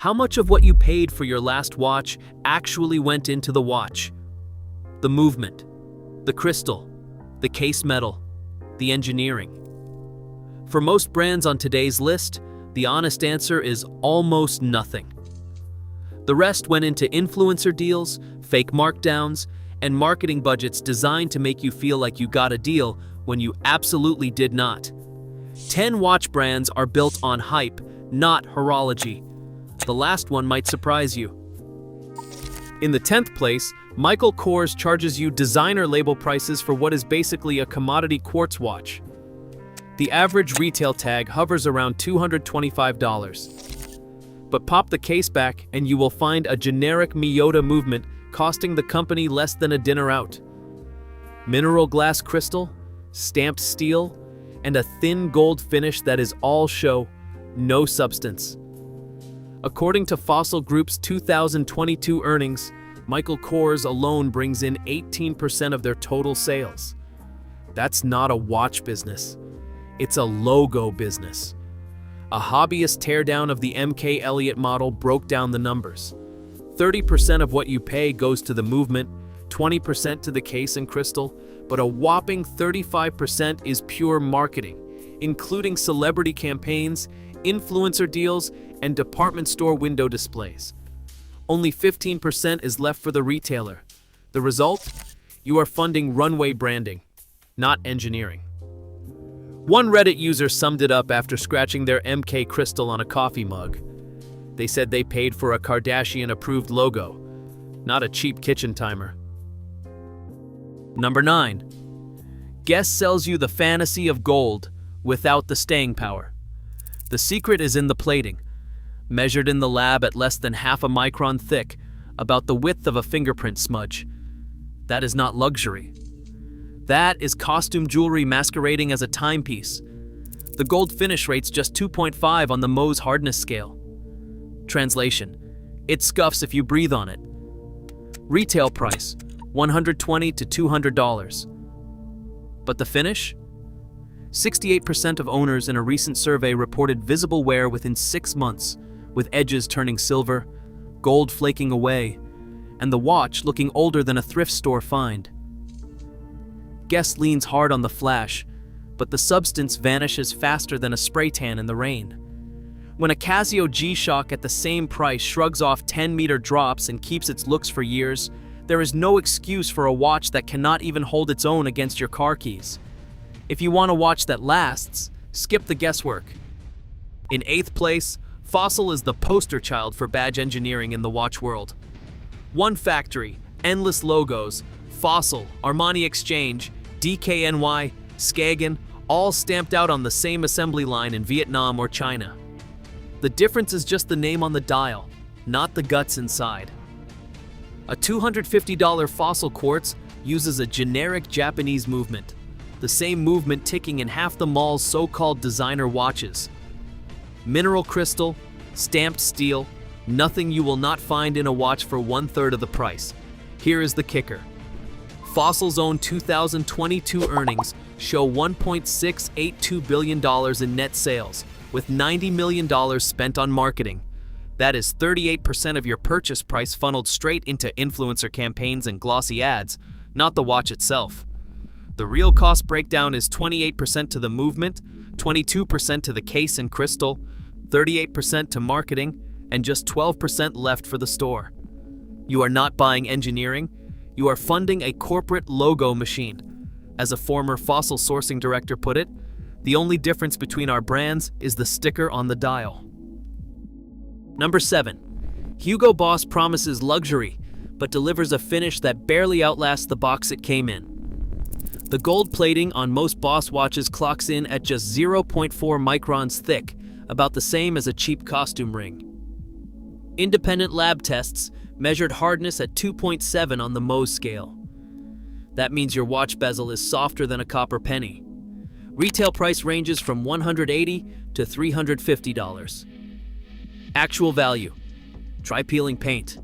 How much of what you paid for your last watch actually went into the watch? The movement, the crystal, the case metal, the engineering. For most brands on today's list, the honest answer is almost nothing. The rest went into influencer deals, fake markdowns, and marketing budgets designed to make you feel like you got a deal when you absolutely did not. 10 watch brands are built on hype, not horology. The last one might surprise you. In the 10th place, Michael Kors charges you designer label prices for what is basically a commodity quartz watch. The average retail tag hovers around $225. But pop the case back and you will find a generic Miyota movement costing the company less than a dinner out. Mineral glass crystal, stamped steel, and a thin gold finish that is all show, no substance. According to Fossil Group's 2022 earnings, Michael Kors alone brings in 18% of their total sales. That's not a watch business. It's a logo business. A hobbyist teardown of the MK Elliott model broke down the numbers. 30% of what you pay goes to the movement, 20% to the case and crystal, but a whopping 35% is pure marketing, including celebrity campaigns, influencer deals, and department store window displays. Only 15% is left for the retailer. The result? You are funding runway branding, not engineering. One Reddit user summed it up after scratching their MK crystal on a coffee mug. They said they paid for a Kardashian-approved logo, not a cheap kitchen timer. Number 9. Guess sells you the fantasy of gold without the staying power. The secret is in the plating, measured in the lab at less than half a micron thick, about the width of a fingerprint smudge. That is not luxury. That is costume jewelry masquerading as a timepiece. The gold finish rate's just 2.5 on the Mohs hardness scale. Translation: it scuffs if you breathe on it. Retail price: $120 to $200. But the finish? 68% of owners in a recent survey reported visible wear within 6 months, with edges turning silver, gold flaking away, and the watch looking older than a thrift store find. Guess leans hard on the flash, but the substance vanishes faster than a spray tan in the rain. When a Casio G-Shock at the same price shrugs off 10-meter drops and keeps its looks for years, there is no excuse for a watch that cannot even hold its own against your car keys. If you want a watch that lasts, skip the guesswork. In 8th place, Fossil is the poster child for badge engineering in the watch world. One factory, endless logos, Fossil, Armani Exchange, DKNY, Skagen, all stamped out on the same assembly line in Vietnam or China. The difference is just the name on the dial, not the guts inside. A $250 Fossil quartz uses a generic Japanese movement, the same movement ticking in half the mall's so-called designer watches. Mineral crystal, stamped steel, nothing you will not find in a watch for 1/3 of the price. Here is the kicker. Fossil's own 2022 earnings show $1.682 billion in net sales, with $90 million spent on marketing. That is 38% of your purchase price funneled straight into influencer campaigns and glossy ads, not the watch itself. The real cost breakdown is 28% to the movement, 22% to the case and crystal, 38% to marketing, and just 12% left for the store. You are not buying engineering, you are funding a corporate logo machine. As a former Fossil sourcing director put it, the only difference between our brands is the sticker on the dial. Number 7. Hugo Boss promises luxury, but delivers a finish that barely outlasts the box it came in. The gold plating on most Boss watches clocks in at just 0.4 microns thick, about the same as a cheap costume ring. Independent lab tests measured hardness at 2.7 on the Mohs scale. That means your watch bezel is softer than a copper penny. Retail price ranges from $180 to $350. Actual value: try peeling paint.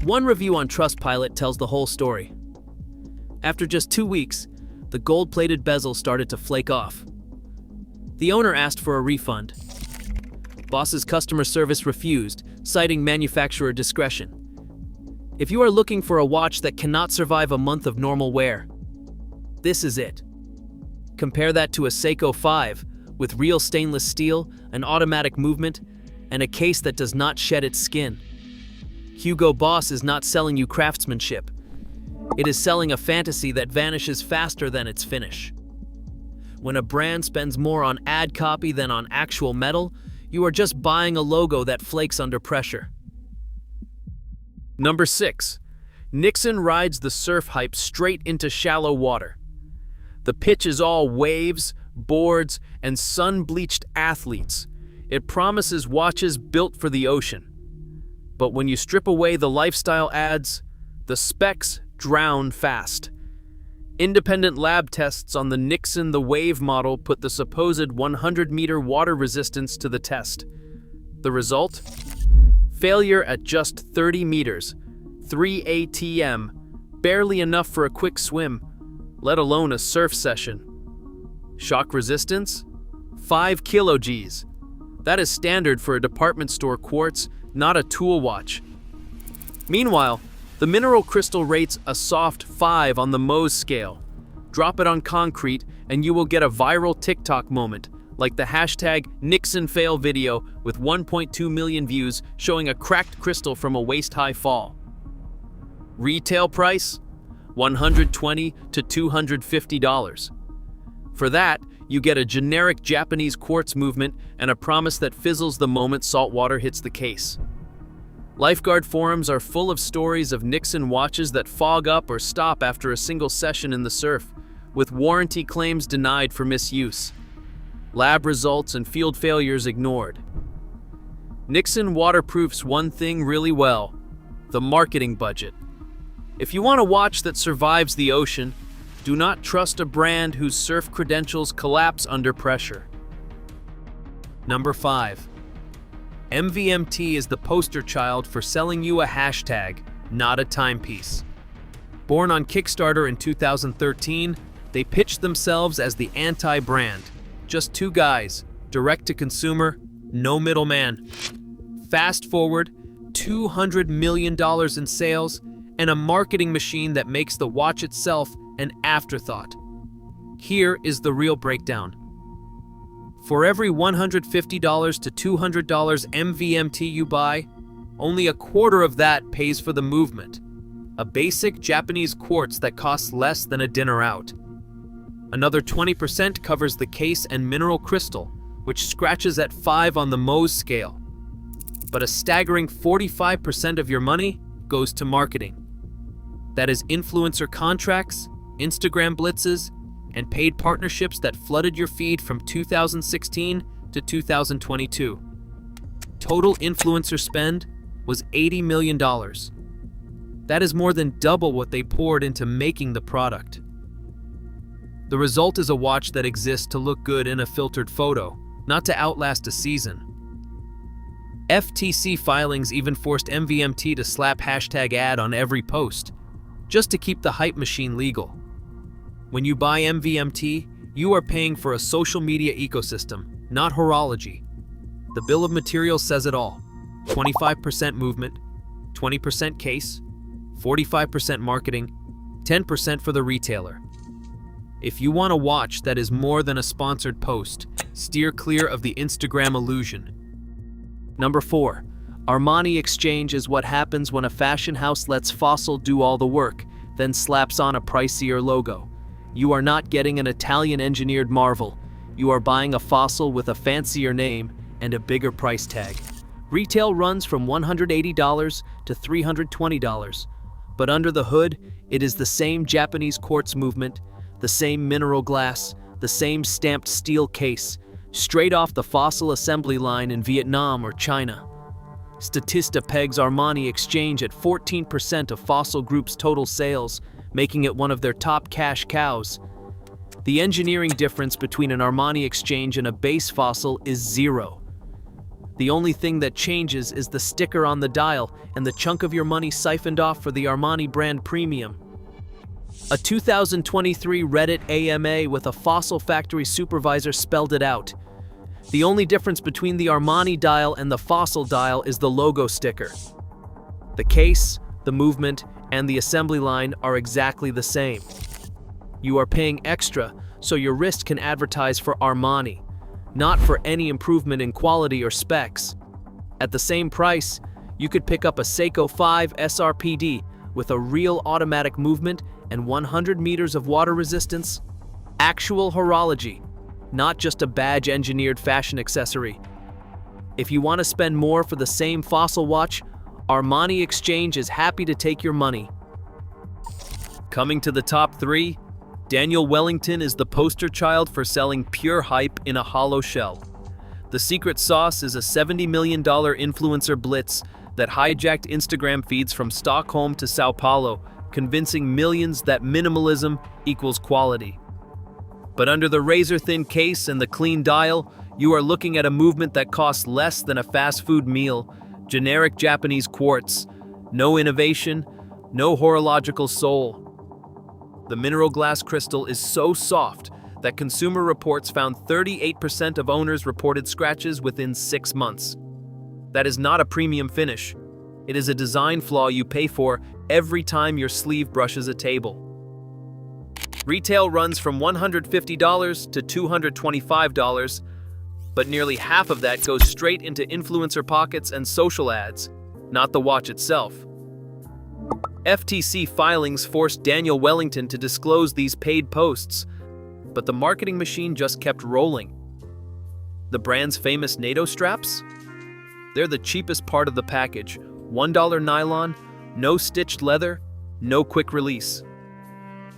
One review on Trustpilot tells the whole story. After just 2 weeks, the gold-plated bezel started to flake off. The owner asked for a refund. Boss's customer service refused, citing manufacturer discretion. If you are looking for a watch that cannot survive a month of normal wear, this is it. Compare that to a Seiko 5 with real stainless steel, an automatic movement, and a case that does not shed its skin. Hugo Boss is not selling you craftsmanship. It is selling a fantasy that vanishes faster than its finish. When a brand spends more on ad copy than on actual metal, you are just buying a logo that flakes under pressure. Number 6. Nixon rides the surf hype straight into shallow water. The pitch is all waves, boards, and sun-bleached athletes. It promises watches built for the ocean. But when you strip away the lifestyle ads, the specs drown fast. Independent lab tests on the Nixon The Wave model put the supposed 100-meter water resistance to the test. The result? Failure at just 30 meters, 3 ATM, barely enough for a quick swim, let alone a surf session. Shock resistance? 5 kg. That is standard for a department store quartz, not a tool watch. Meanwhile, the mineral crystal rates a soft 5 on the Mohs scale. Drop it on concrete and you will get a viral TikTok moment, like the hashtag #NixonFail video with 1.2 million views showing a cracked crystal from a waist-high fall. Retail price? $120 to $250. For that, you get a generic Japanese quartz movement and a promise that fizzles the moment salt water hits the case. Lifeguard forums are full of stories of Nixon watches that fog up or stop after a single session in the surf, with warranty claims denied for misuse. Lab results and field failures ignored. Nixon waterproofs one thing really well: the marketing budget. If you want a watch that survives the ocean, do not trust a brand whose surf credentials collapse under pressure. Number 5. MVMT is the poster child for selling you a hashtag, not a timepiece. Born on Kickstarter in 2013, they pitched themselves as the anti-brand. Just two guys, direct to consumer, no middleman. Fast forward, $200 million in sales, and a marketing machine that makes the watch itself an afterthought. Here is the real breakdown. For every $150 to $200 MVMT you buy, only a quarter of that pays for the movement, a basic Japanese quartz that costs less than a dinner out. Another 20% covers the case and mineral crystal, which scratches at 5 on the Mohs scale. But a staggering 45% of your money goes to marketing. That is influencer contracts, Instagram blitzes, and paid partnerships that flooded your feed from 2016 to 2022. Total influencer spend was $80 million. That is more than double what they poured into making the product. The result is a watch that exists to look good in a filtered photo, not to outlast a season. FTC filings even forced MVMT to slap hashtag ad on every post, just to keep the hype machine legal. When you buy MVMT, you are paying for a social media ecosystem, not horology. The bill of materials says it all. 25% movement, 20% case, 45% marketing, 10% for the retailer. If you want a watch that is more than a sponsored post, steer clear of the Instagram illusion. Number 4. Armani Exchange is what happens when a fashion house lets Fossil do all the work, then slaps on a pricier logo. You are not getting an Italian-engineered marvel. You are buying a Fossil with a fancier name and a bigger price tag. Retail runs from $180 to $320, but under the hood, it is the same Japanese quartz movement, the same mineral glass, the same stamped steel case, straight off the Fossil assembly line in Vietnam or China. Statista pegs Armani Exchange at 14% of Fossil Group's total sales, making it one of their top cash cows. The engineering difference between an Armani Exchange and a base Fossil is zero. The only thing that changes is the sticker on the dial and the chunk of your money siphoned off for the Armani brand premium. A 2023 Reddit AMA with a Fossil factory supervisor spelled it out. The only difference between the Armani dial and the Fossil dial is the logo sticker. The case, the movement, and the assembly line are exactly the same. You are paying extra so your wrist can advertise for Armani, not for any improvement in quality or specs. At the same price, you could pick up a Seiko 5 SRPD with a real automatic movement and 100 meters of water resistance. Actual horology, not just a badge-engineered fashion accessory. If you want to spend more for the same Fossil watch, Armani Exchange is happy to take your money. Coming to the top 3, Daniel Wellington is the poster child for selling pure hype in a hollow shell. The secret sauce is a $70 million influencer blitz that hijacked Instagram feeds from Stockholm to Sao Paulo, convincing millions that minimalism equals quality. But under the razor-thin case and the clean dial, you are looking at a movement that costs less than a fast food meal, generic Japanese quartz, no innovation, no horological soul. The mineral glass crystal is so soft that Consumer Reports found 38% of owners reported scratches within 6 months. That is not a premium finish. It is a design flaw you pay for every time your sleeve brushes a table. Retail runs from $150 to $225, but nearly half of that goes straight into influencer pockets and social ads, not the watch itself. FTC filings forced Daniel Wellington to disclose these paid posts, but the marketing machine just kept rolling. The brand's famous NATO straps? They're the cheapest part of the package. $1 nylon, no stitched leather, no quick release.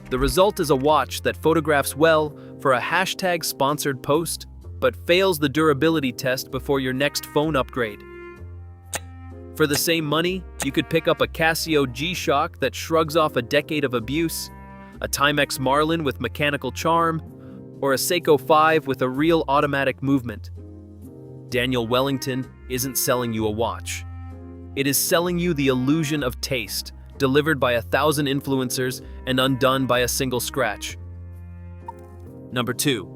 The result is a watch that photographs well for a hashtag-sponsored post, but fails the durability test before your next phone upgrade. For the same money, you could pick up a Casio G-Shock that shrugs off a decade of abuse, a Timex Marlin with mechanical charm, or a Seiko 5 with a real automatic movement. Daniel Wellington isn't selling you a watch. It is selling you the illusion of taste, delivered by 1,000 influencers and undone by a single scratch. Number 2.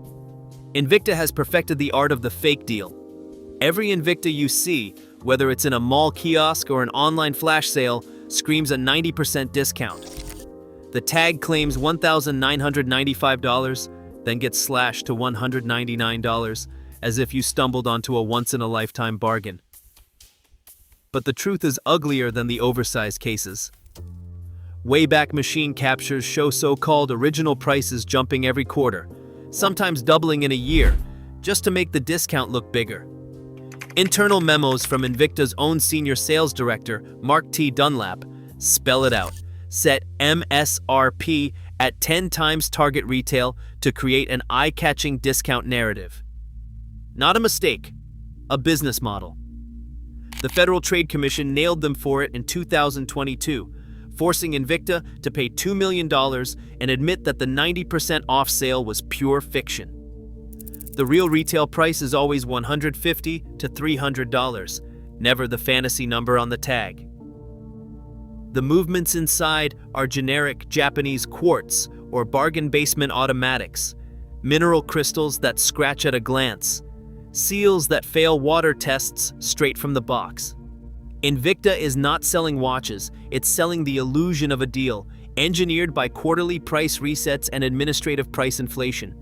Invicta has perfected the art of the fake deal. Every Invicta you see, whether it's in a mall kiosk or an online flash sale, screams a 90% discount. The tag claims $1,995, then gets slashed to $199, as if you stumbled onto a once-in-a-lifetime bargain. But the truth is uglier than the oversized cases. Wayback Machine captures show so-called original prices jumping every quarter, sometimes doubling in a year, just to make the discount look bigger. Internal memos from Invicta's own senior sales director, Mark T. Dunlap, spell it out. Set MSRP at 10 times target retail to create an eye-catching discount narrative. Not a mistake, a business model. The Federal Trade Commission nailed them for it in 2022, forcing Invicta to pay $2 million and admit that the 90% off sale was pure fiction. The real retail price is always $150 to $300, never the fantasy number on the tag. The movements inside are generic Japanese quartz or bargain basement automatics, mineral crystals that scratch at a glance, seals that fail water tests straight from the box. Invicta is not selling watches, it's selling the illusion of a deal, engineered by quarterly price resets and administrative price inflation.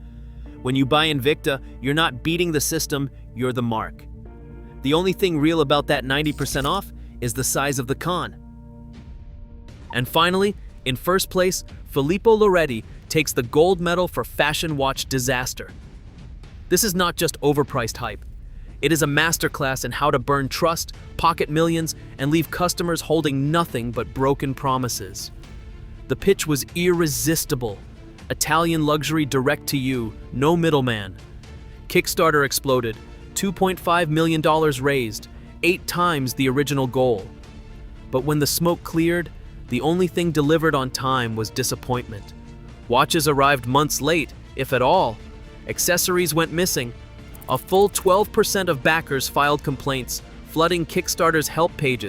When you buy Invicta, you're not beating the system, you're the mark. The only thing real about that 90% off is the size of the con. And finally, in first place, Filippo Loreti takes the gold medal for fashion watch disaster. This is not just overpriced hype. It is a masterclass in how to burn trust, pocket millions, and leave customers holding nothing but broken promises. The pitch was irresistible. Italian luxury direct to you, no middleman. Kickstarter exploded, $2.5 million raised, 8 times the original goal. But when the smoke cleared, the only thing delivered on time was disappointment. Watches arrived months late, if at all. Accessories went missing. A full 12% of backers filed complaints, flooding Kickstarter's help pages